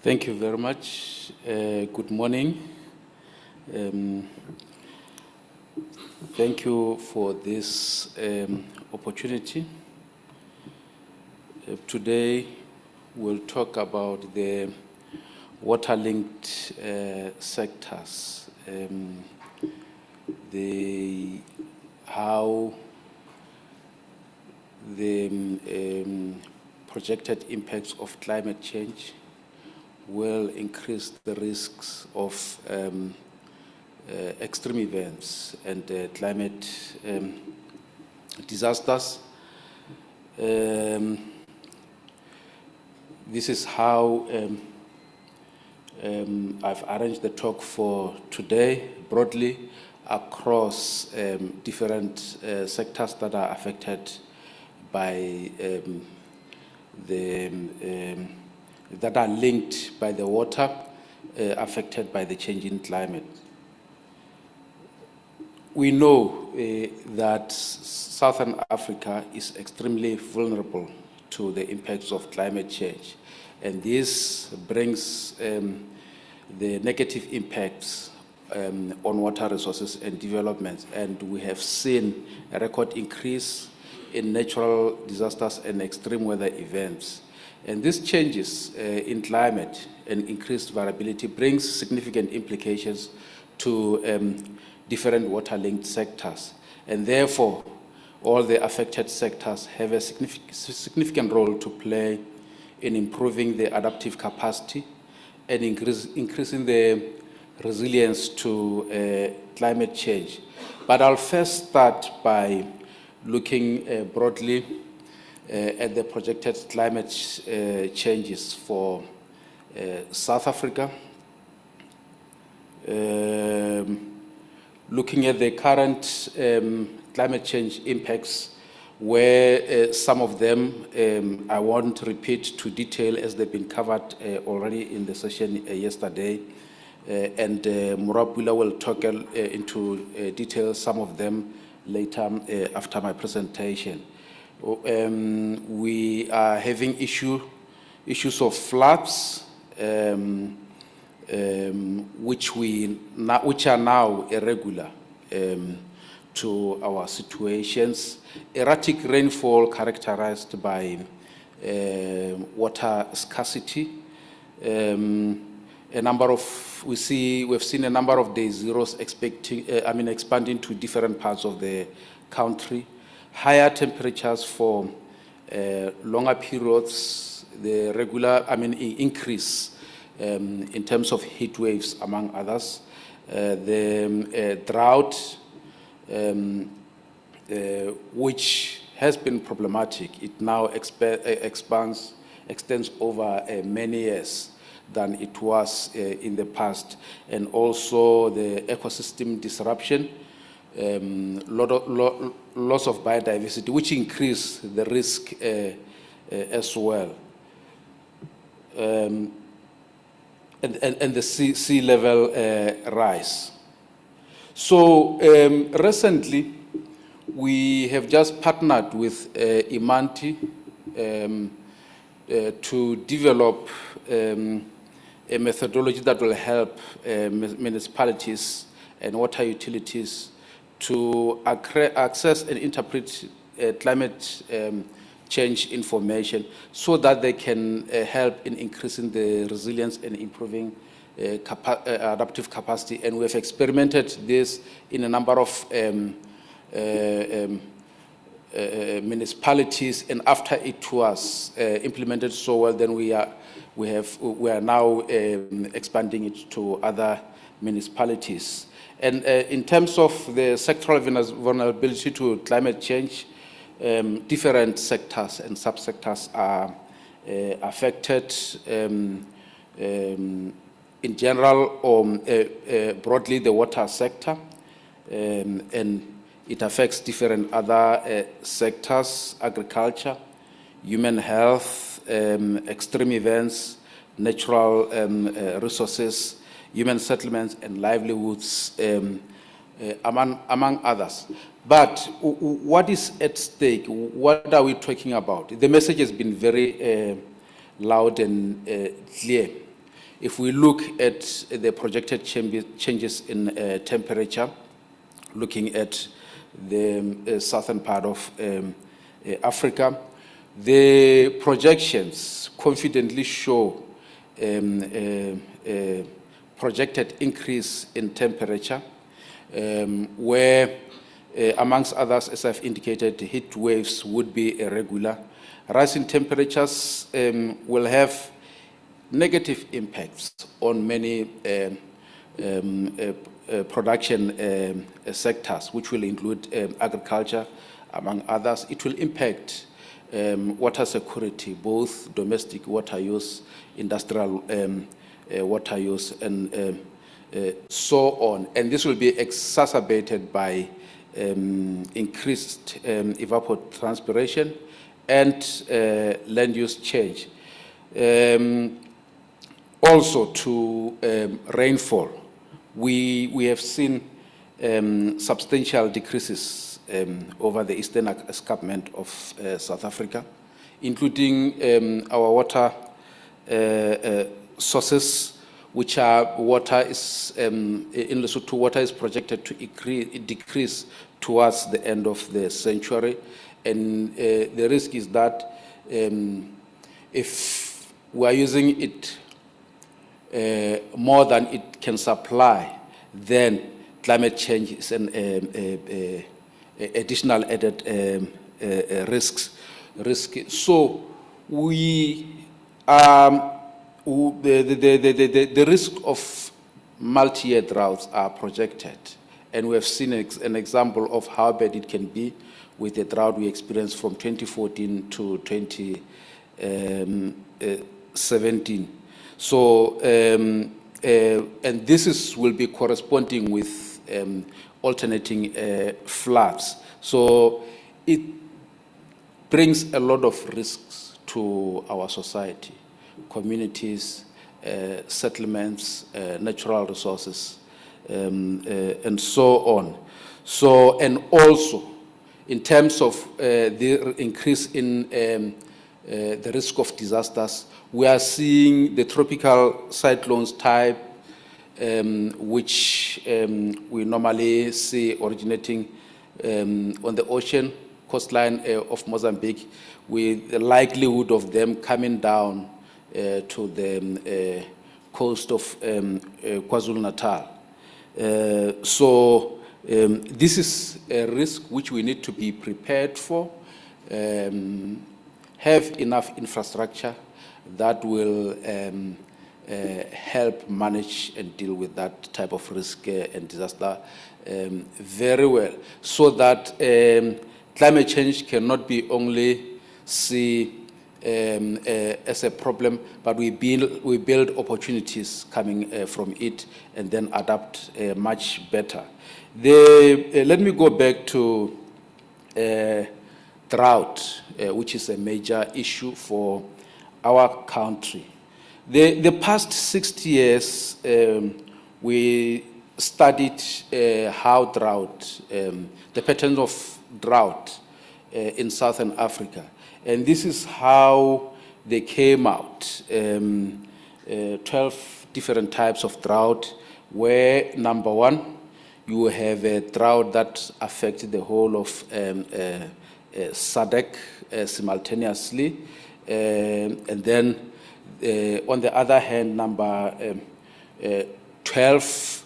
Thank you very much. Good morning. Thank you for this opportunity. Today we'll talk about the water-linked sectors, how the projected impacts of climate change will increase the risks of extreme events and climate disasters. This is how I've arranged the talk for today, broadly across different sectors that are affected by that are linked by the water affected by the changing climate. We know that Southern Africa is extremely vulnerable to the impacts of climate change, and this brings the negative impacts on water resources and development, and we have seen a record increase in natural disasters and extreme weather events. And these changes in climate and increased variability brings significant implications to different water-linked sectors. And therefore, all the affected sectors have a significant role to play in improving the adaptive capacity and increasing the resilience to climate change. But I'll first start by looking broadly at the projected climate changes for South Africa, looking at the current climate change impacts, where some of them I won't repeat to detail as they've been covered already in the session yesterday, and Murapula will talk into detail some of them later after my presentation. We are having issues of floods, which are now irregular to our situations. Erratic rainfall characterized by water scarcity. We've seen a number of day zeros expanding to different parts of the country. Higher temperatures for longer periods, the regular, increase in terms of heat waves, among others. The drought, which has been problematic, it now extends over many years than it was in the past. And also the ecosystem disruption, loss of biodiversity, which increase the risk as well. And the sea level rise. So recently, we have just partnered with Imanti to develop a methodology that will help municipalities and water utilities to access and interpret climate change information so that they can help in increasing the resilience and improving adaptive capacity. And we've experimented this in a number of municipalities, and after it was implemented so well, then we are now expanding it to other municipalities. And in terms of the sectoral vulnerability to climate change, different sectors and subsectors are affected in general, or broadly the water sector, and it affects different other sectors: agriculture, human health, extreme events, natural resources, human settlements and livelihoods, among others. But what is at stake? What are we talking about? The message has been very loud and clear. if we look at the projected changes in temperature, looking at the southern part of Africa, the projections confidently show a projected increase in temperature, where, amongst others, as I've indicated, heat waves would be irregular. Rising temperatures will have negative impacts on many production sectors, which will include agriculture, among others. It will impact water security, both domestic water use, industrial water use, and so on. And this will be exacerbated by increased evapotranspiration and land use change. Also to rainfall, we have seen substantial decreases over the eastern escarpment of South Africa, including our water sources, which are water is in Lesotho, water is projected to decrease towards the end of the century, and the risk is that if we are using it more than it can supply, then climate change is an additional added risk. So we the risk of multi-year droughts are projected, and we have seen an example of how bad it can be with the drought we experienced from 2014 to 2017. So, and this will be corresponding with alternating floods. So it brings a lot of risks to our society, communities, settlements, natural resources, and so on. So, and also in terms of the increase in the risk of disasters, we are seeing the tropical cyclones type, which we normally see originating on the ocean coastline of Mozambique, with the likelihood of them coming down to the coast of KwaZulu-Natal. So this is a risk which we need to be prepared for, have enough infrastructure that will help manage and deal with that type of risk and disaster very well, so that climate change cannot be only seen as a problem, but we build opportunities coming from it and then adapt much better. Let me go back to drought, which is a major issue for our country. The past 60 years, we studied how drought, the patterns of drought in Southern Africa. And this is how they came out, 12 different types of drought, where number one, you have a drought that affects the whole of SADC simultaneously. And then on the other hand, number 12,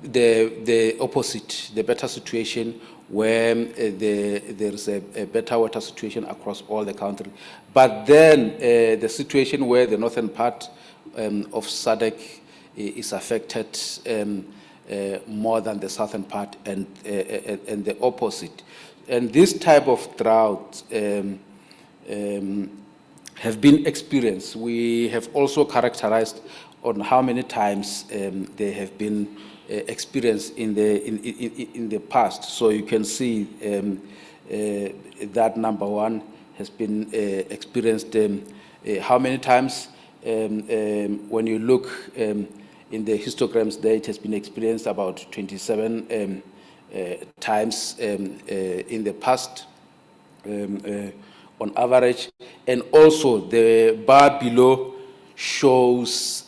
the opposite, the better situation, where there is a better water situation across all the country. But then the situation where the northern part of SADC is affected more than the southern part, and the opposite. And this type of drought have been experienced. We have also characterized on how many times they have been experienced in the past. So you can see that number one has been experienced how many times. When you look in the histograms there, it has been experienced about 27 times in the past on average. And also the bar below shows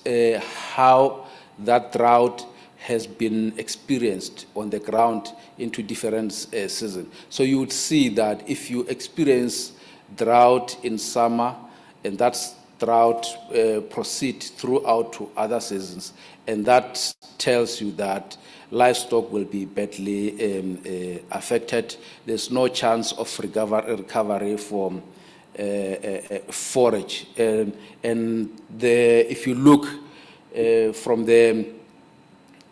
how that drought has been experienced on the ground into different seasons. So you would see that if you experience drought in summer, and that drought proceed throughout to other seasons, and that tells you that livestock will be badly affected. There's no chance of recovery from forage. And if you look from the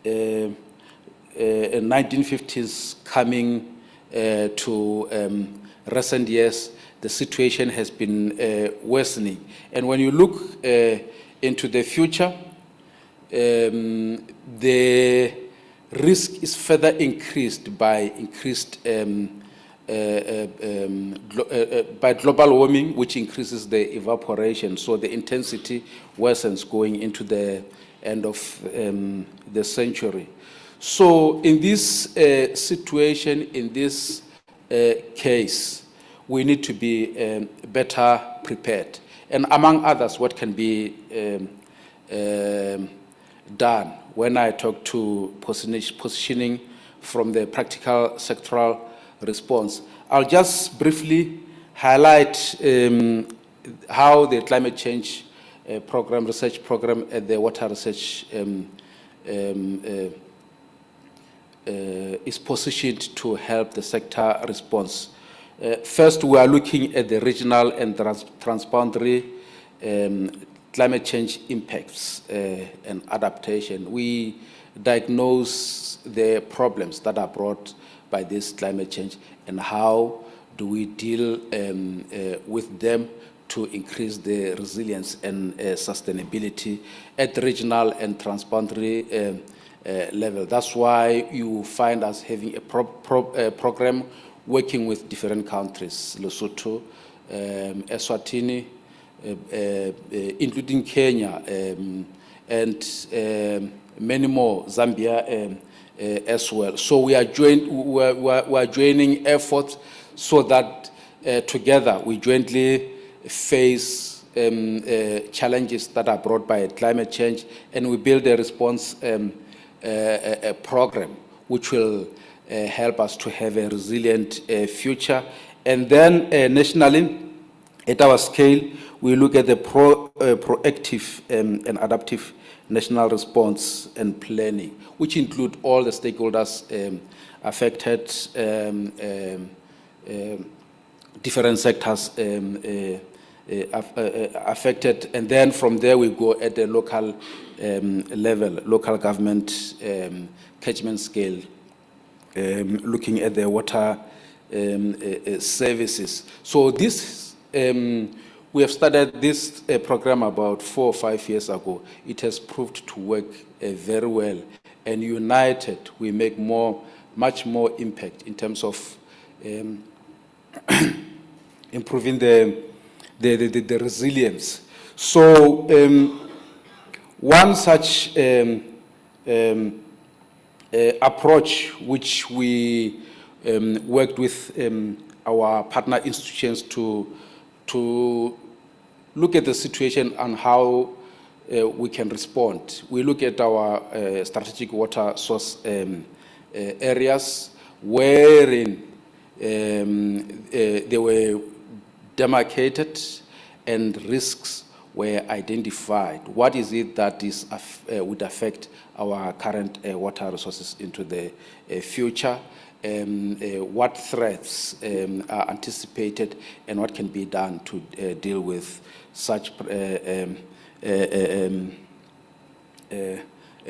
1950s coming to recent years, the situation has been worsening. And when you look into the future, the risk is further increased by by global warming, which increases the evaporation. So the intensity worsens going into the end of the century. So in this situation, in this case, we need to be better prepared. And among others, what can be done when I talk to positioning from the practical sectoral response. I'll just briefly highlight how the climate change research program at the water research is positioned to help the sector response. First, we are looking at the regional and transboundary climate change impacts and adaptation. We diagnose the problems that are brought by this climate change and how do we deal with them to increase the resilience and sustainability at the regional and transboundary level. That's why you find us having a program working with different countries, Lesotho, Eswatini, including Kenya, and many more, Zambia as well. So we are joining efforts so that together we jointly face challenges that are brought by climate change, and we build a response program which will help us to have a resilient future. And then nationally, at our scale, we look at the proactive and adaptive national response and planning, which include all the stakeholders affected, different sectors affected, and then from there we go at the local level, local government catchment scale, looking at the water services. So this, we have started this program about 4 or 5 years ago. It has proved to work very well, and united we make much more impact in terms of improving the resilience. So one such approach which we worked with our partner institutions to look at the situation and how we can respond. We look at our strategic water source areas wherein they were demarcated and risks were identified. What is it that is would affect our current water resources into the future? What threats are anticipated, and what can be done to deal with such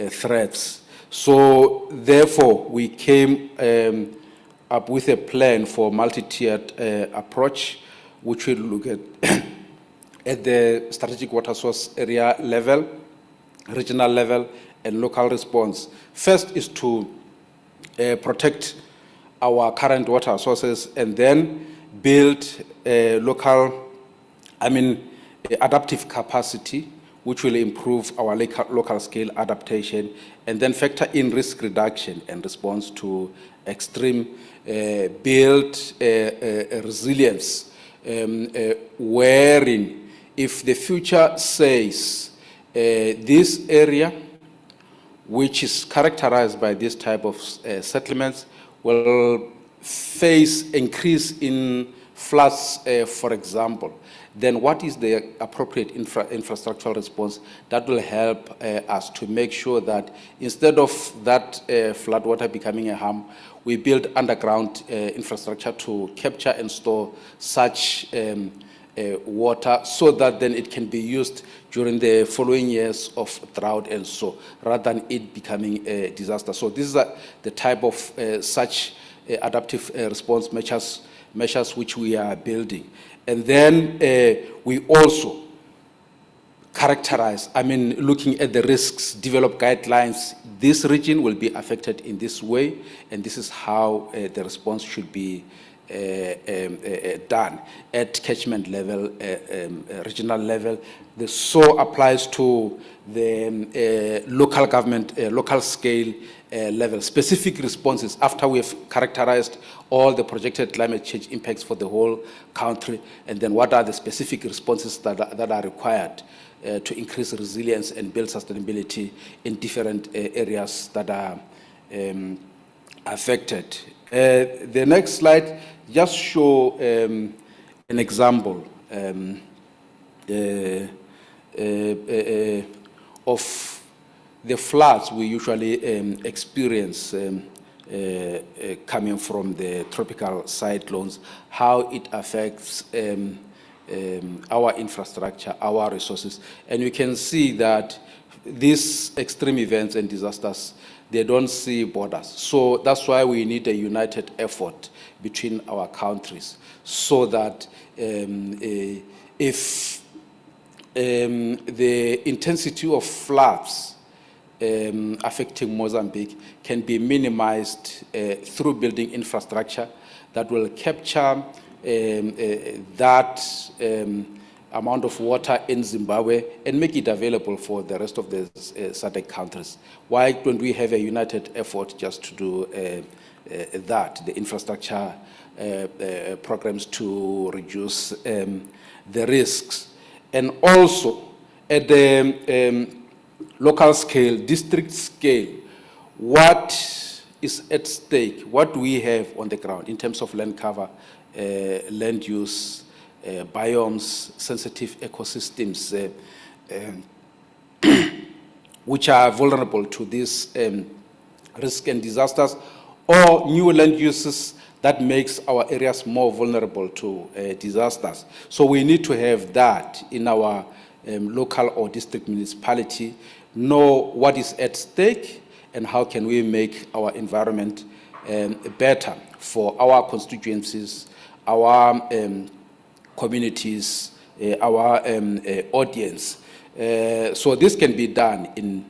threats? So therefore, we came up with a plan for multi-tiered approach, which will look at the strategic water source area level, regional level, and local response. First is to protect our current water sources, and then build adaptive capacity, which will improve our local scale adaptation, and then factor in risk reduction and response to extreme, build resilience, wherein if the future says this area, which is characterized by this type of settlements, will face increase in floods, for example. Then what is the appropriate infrastructural response that will help us to make sure that instead of that flood water becoming a harm, we build underground infrastructure to capture and store such water so that then it can be used during the following years of drought and so, rather than it becoming a disaster. So this is the type of such adaptive response measures which we are building. And then we also characterize, looking at the risks, develop guidelines. This region will be affected in this way, and this is how the response should be done at catchment level, regional level. This so applies to the local government, local scale level. Specific responses after we have characterized all the projected climate change impacts for the whole country, and then what are the specific responses that are required to increase resilience and build sustainability in different areas that are affected. The next slide just show an example of the floods we usually experience coming from the tropical cyclones, how it affects our infrastructure, our resources. And you can see that these extreme events and disasters, they don't see borders. So that's why we need a united effort between our countries, so that if the intensity of floods affecting Mozambique can be minimized through building infrastructure that will capture that amount of water in Zimbabwe and make it available for the rest of the SADC countries. Why don't we have a united effort just to do that, the infrastructure programs to reduce the risks? And also at the local scale, district scale, what is at stake, what do we have on the ground in terms of land cover, land use, biomes, sensitive ecosystems, which are vulnerable to these risks and disasters, or new land uses that makes our areas more vulnerable to disasters. So we need to have that in our local or district municipality, know what is at stake and how can we make our environment better for our constituencies, our communities, our audience. So this can be done in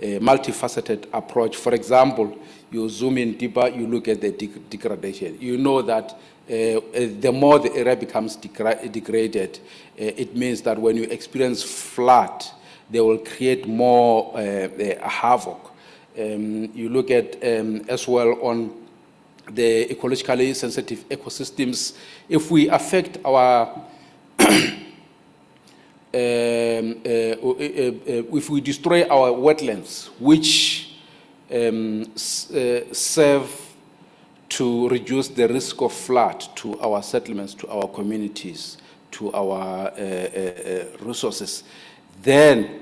a multifaceted approach. For example, you zoom in deeper, you look at the degradation. You know that the more the area becomes degraded, it means that when you experience flood, they will create more havoc. You look at as well on the ecologically sensitive ecosystems. If we affect our if we destroy our wetlands, which serve to reduce the risk of flood to our settlements, to our communities, to our resources, then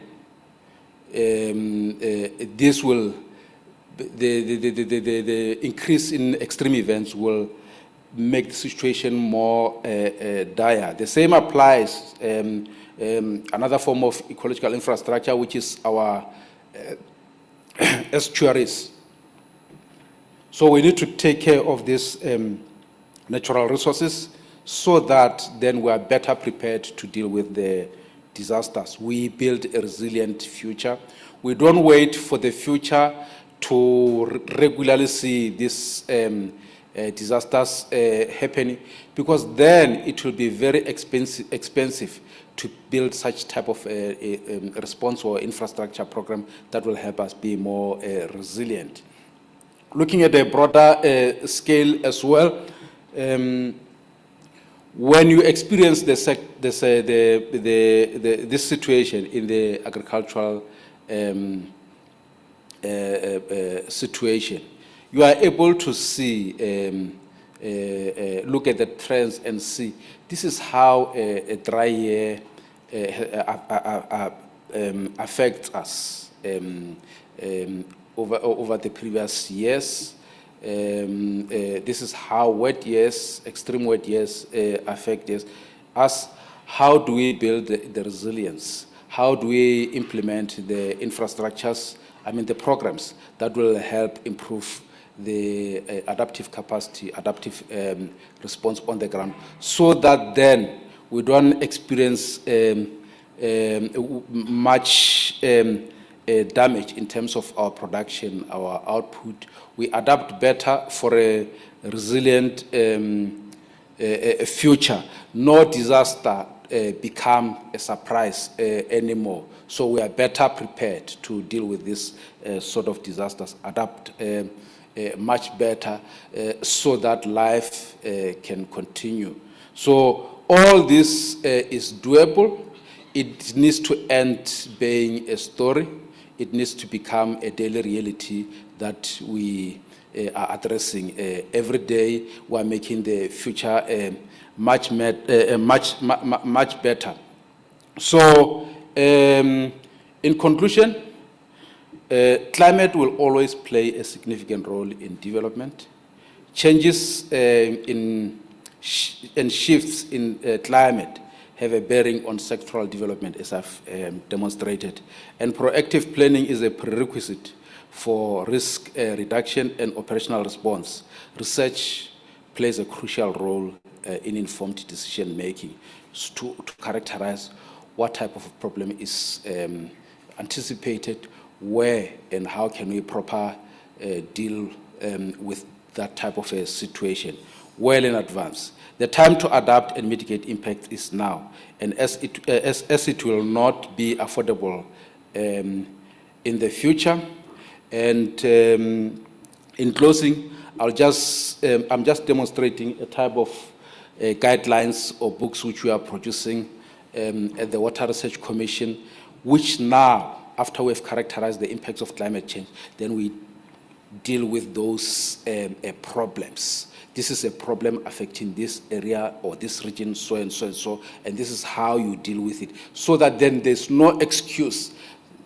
this will, the increase in extreme events will make the situation more dire. The same applies another form of ecological infrastructure, which is our estuaries. So we need to take care of these natural resources so that then we are better prepared to deal with the disasters. We build a resilient future. We don't wait for the future to regularly see these disasters happening, because then it will be very expensive to build such type of response or infrastructure program that will help us be more resilient. Looking at a broader scale as well, when you experience this situation in the agricultural situation, you are able to see, look at the trends and see this is how a dry year affects us over the previous years. This is how wet years, extreme wet years affect us. How do we build the resilience? How do we implement the infrastructures, the programs that will help improve the adaptive capacity, adaptive response on the ground, so that then we don't experience much damage in terms of our production, our output. We adapt better for a resilient future. No disaster become a surprise anymore. So we are better prepared to deal with this sort of disasters, adapt much better so that life can continue. So all this is doable. It needs to end being a story. It needs to become a daily reality that we are addressing every day. We are making the future much better. So, in conclusion, climate will always play a significant role in development. Changes and shifts in climate have a bearing on sectoral development, as I've demonstrated. And proactive planning is a prerequisite for risk reduction and operational response. Research plays a crucial role in informed decision making to characterize what type of problem is anticipated, where and how can we proper deal with that type of a situation well in advance. The time to adapt and mitigate impact is now, and as it will not be affordable in the future. And in closing, I'm just demonstrating a type of guidelines or books which we are producing at the Water Research Commission, which now, after we've characterized the impacts of climate change, then we deal with those problems. This is a problem affecting this area or this region, so and so and so, and this is how you deal with it. So that then there's no excuse.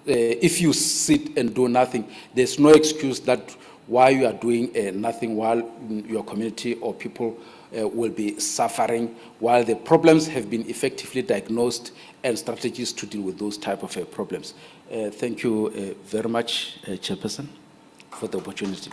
If you sit and do nothing, there's no excuse that why you are doing nothing while your community or people will be suffering, while the problems have been effectively diagnosed and strategies to deal with those type of problems. Thank you very much, Chairperson, for the opportunity.